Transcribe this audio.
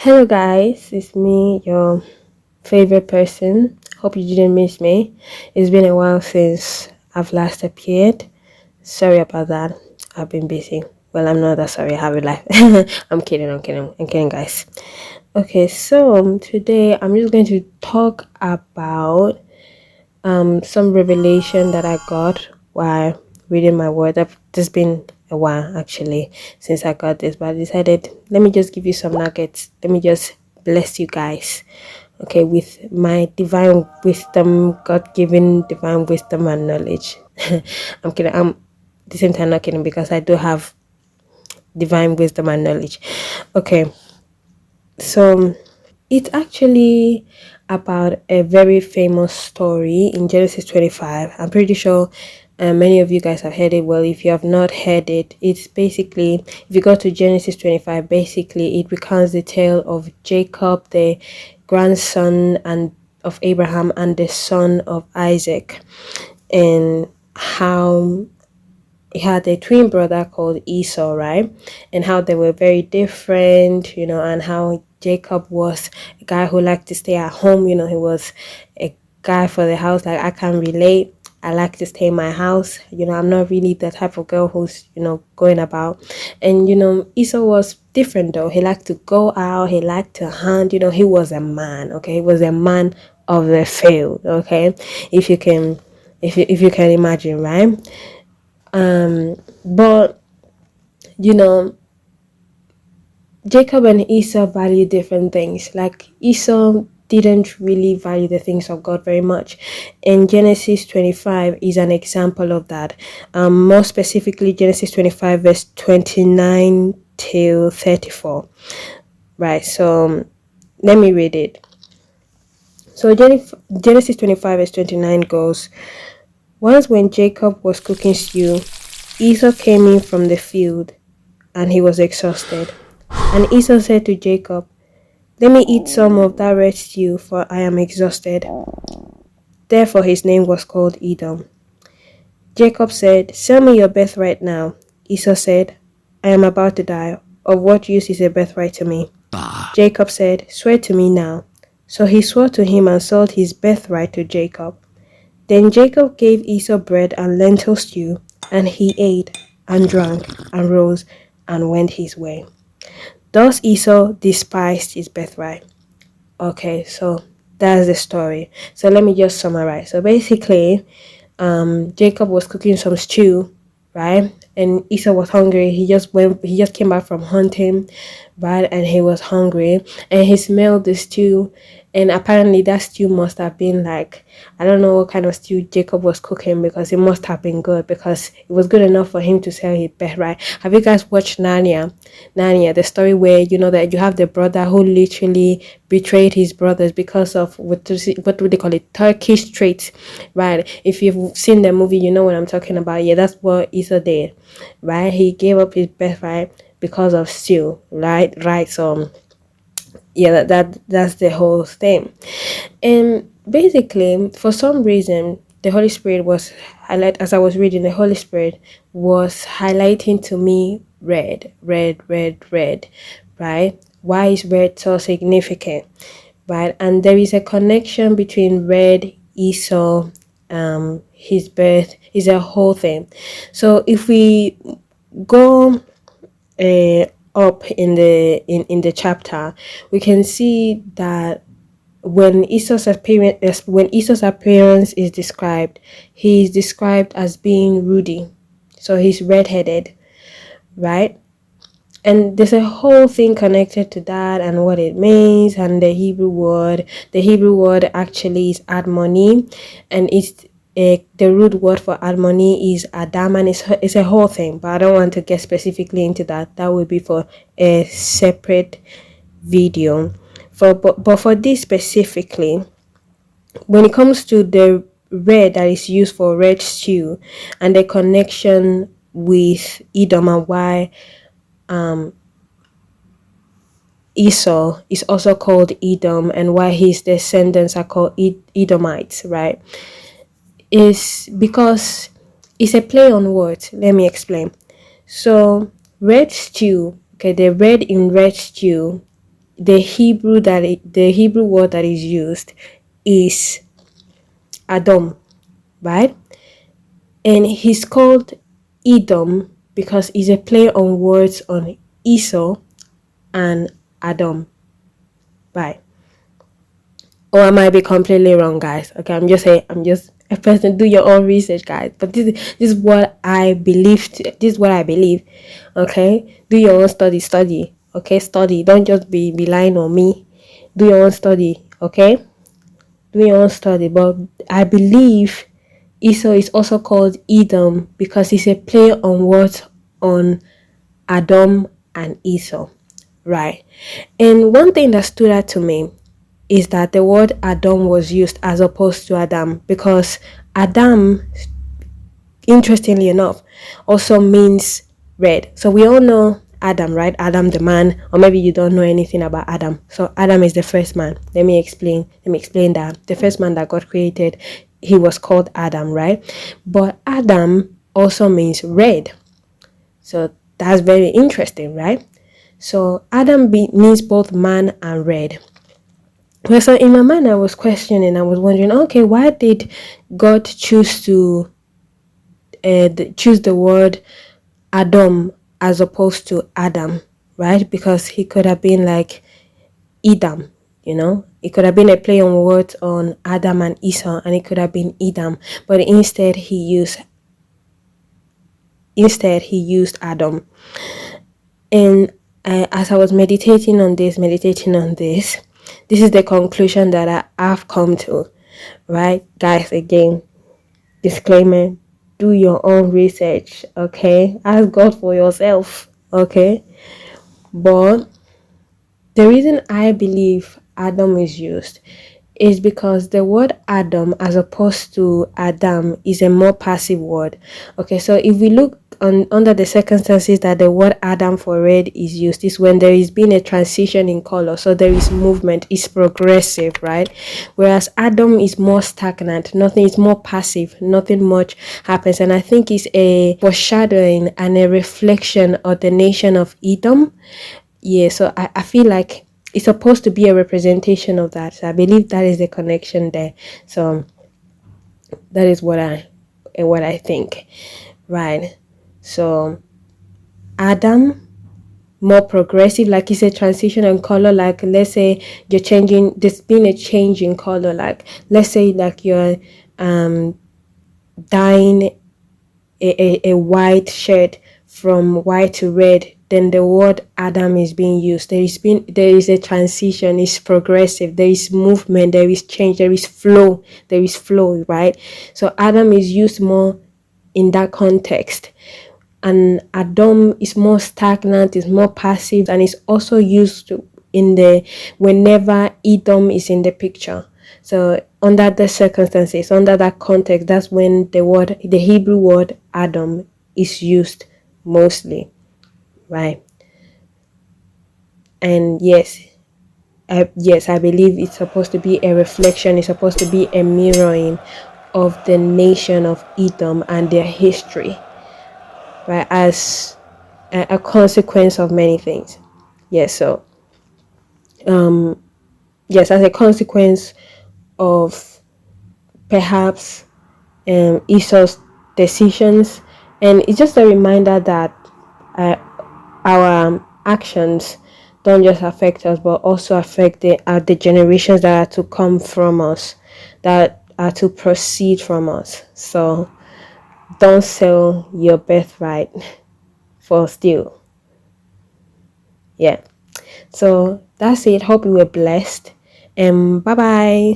Hello, guys. It's me, your favorite person. Hope you didn't miss me. It's been a while since I've last appeared. Sorry about that. I've been busy. Well, I'm not that sorry. I have a life. I'm kidding, guys. Okay, so today I'm just going to talk about some revelation that I got while reading my word. It's been a while actually since I got this, but I decided let me just give you some nuggets. Let me just bless you guys. Okay, with my divine wisdom, God given divine wisdom and knowledge. I'm kidding. I'm at the same time not kidding because I do have divine wisdom and knowledge. Okay, so it's actually about a very famous story in Genesis 25. I'm pretty sure many of you guys have heard it. Well, if you have not heard it, it's basically, if you go to Genesis 25, basically it recounts the tale of Jacob, the grandson and of Abraham and the son of Isaac, and how he had a twin brother called Esau, right? And how they were very different, and how Jacob was a guy who liked to stay at home, he was a guy for the house. Like, I can relate. I like to stay in my house. I'm not really the type of girl who's, going about. And, Esau was different though. He liked to go out, he liked to hunt, he was a man, okay? He was a man of the field, okay? If you can if you can imagine, right? But you know, Jacob and Esau value different things. Like, Esau didn't really value the things of God very much. And Genesis 25 is an example of that. More specifically, Genesis 25, verse 29 till 34. Right, so let me read it. So Genesis 25, verse 29 goes, once when Jacob was cooking stew, Esau came in from the field, and he was exhausted. And Esau said to Jacob, let me eat some of that red stew, for I am exhausted. Therefore his name was called Edom. Jacob said, sell me your birthright now. Esau said, I am about to die. Of what use is a birthright to me? Jacob said, swear to me now. So he swore to him and sold his birthright to Jacob. Then Jacob gave Esau bread and lentil stew, and he ate and drank and rose and went his way. Thus Esau despised his birthright. Okay, so that's the story. So let me just summarize. So basically, Jacob was cooking some stew, right? And Esau was hungry. He just came back from hunting, right? And he was hungry, and he smelled the stew. And apparently that stew must have been like, I don't know what kind of stew Jacob was cooking, because it must have been good, because it was good enough for him to sell his birthright. Have you guys watched Narnia, the story where that you have the brother who literally betrayed his brothers because of what would they call it, Turkish traits, right? If you've seen the movie, you know what I'm talking about. Yeah, that's what Esau did, right? He gave up his birthright because of stew, right. So yeah, that's the whole thing. And basically, for some reason, the Holy Spirit was as I was reading, the Holy Spirit was highlighting to me red, right? Why is red so significant, right? And there is a connection between red, Esau, his birth is a whole thing. So if we go up in the chapter, we can see that when Esau's appearance is described, he is described as being ruddy. So he's redheaded, right? And there's a whole thing connected to that and what it means, and the Hebrew word actually is admoni, and the root word for admoni is adam, and it's a whole thing, but I don't want to get specifically into that. That would be for a separate video. But for this specifically, when it comes to the red that is used for red stew and the connection with Edom, and why Esau is also called Edom, and why his descendants are called Edomites, right? Is because it's a play on words. Let me explain. So red stew, okay, the red in red stew the Hebrew word that is used is Adam, right? And he's called Edom because it's a play on words on Esau and Adam, right? Or I might be completely wrong, guys. Okay, I'm just saying, I'm just a person. Do your own research, guys. But this is what I believe. This is what I believe. Okay, do your own study. Okay, study. Don't just be relying on me. Do your own study. Okay, do your own study. But I believe Esau is also called Edom because it's a play on words on Adam and Esau, right? And one thing that stood out to me is that the word Adam was used as opposed to Adam because Adam, interestingly enough, also means red. So we all know Adam, right? Adam the man, or maybe you don't know anything about Adam. So Adam is the first man. Let me explain that. The first man that God created, he was called Adam, right? But Adam also means red. So that's very interesting, right? So Adam means both man and red. Well, so in my mind, I was questioning. I was wondering, okay, why did God choose the word Adam as opposed to Adam, right? Because he could have been like Edom, it could have been a play on words on Adam and Esau, and it could have been Edom, but instead he used Adam. And as I was meditating on this, this is the conclusion that I've come to, right? Guys, again, disclaimer, do your own research, okay? Ask God for yourself, okay? But the reason I believe Adam is used is because the word Adam as opposed to Adam is a more passive word. Okay, so if we look under the circumstances that the word Adam for red is used is when there is been a transition in color, so there is movement, it's progressive, right? Whereas Adam is more stagnant, nothing is more passive, nothing much happens. And I think it's a foreshadowing and a reflection of the nation of Edom. Yeah, so I feel like it's supposed to be a representation of that. So I believe that is the connection there. So that is what I think, right? So Adam, more progressive, like it's a transition in color. Like let's say you're changing, there's been a change in color. Like let's say like you're dyeing a white shirt from white to red, then the word Adam is being used. There is a transition, it's progressive, there is movement, there is change, there is flow, right? So Adam is used more in that context, and Adam is more stagnant, is more passive, and is also used in the whenever Edom is in the picture. So under the circumstances, under that context, that's when the Hebrew word Adam is used mostly, right? And yes, I believe it's supposed to be a reflection, it's supposed to be a mirroring of the nation of Edom and their history, right? As a consequence of many things. Yes, so yes, as a consequence of perhaps Esau's decisions, and it's just a reminder that our actions don't just affect us, but also affect the generations that are to come from us, that are to proceed from us. So don't sell your birthright for steal. Yeah. So that's it. Hope you were blessed. And bye bye.